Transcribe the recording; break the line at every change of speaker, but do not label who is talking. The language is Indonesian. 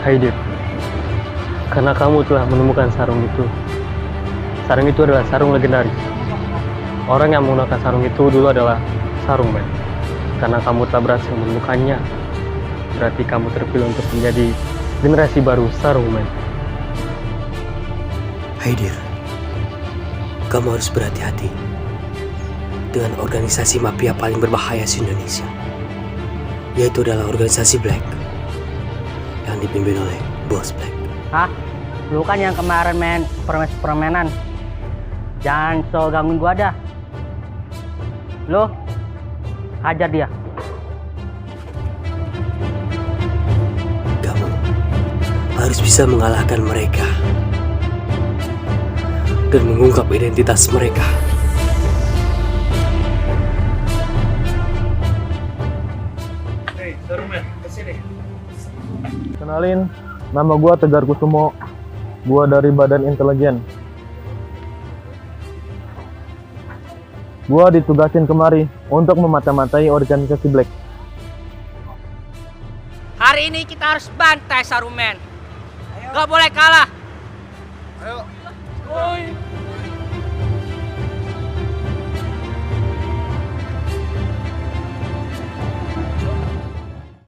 Haidit, karena kamu telah menemukan sarung itu. Sarung itu adalah sarung legendaris. Orang yang menggunakan sarung itu dulu adalah Saruman. Karena kamu telah berhasil menemukannya, berarti kamu terpilih untuk menjadi generasi baru Saruman.
Haidir, kamu harus berhati-hati dengan organisasi mafia paling berbahaya di Indonesia, yaitu adalah organisasi Black yang dipimpin oleh Bos Black.
Hah? Lu kan yang kemarin main permainan. Jangan so gangguin gua dah. Lu hajar dia.
Kamu harus bisa mengalahkan mereka dan mengungkap identitas mereka.
Hei, Saruman, kesini.
Kenalin, nama gua Tegar Kusumo. Gua dari Badan Intelijen. Gua ditugasin kemari untuk memata-matai organisasi Black.
Hari ini kita harus bantai Saruman. Gak boleh kalah.
Ayo.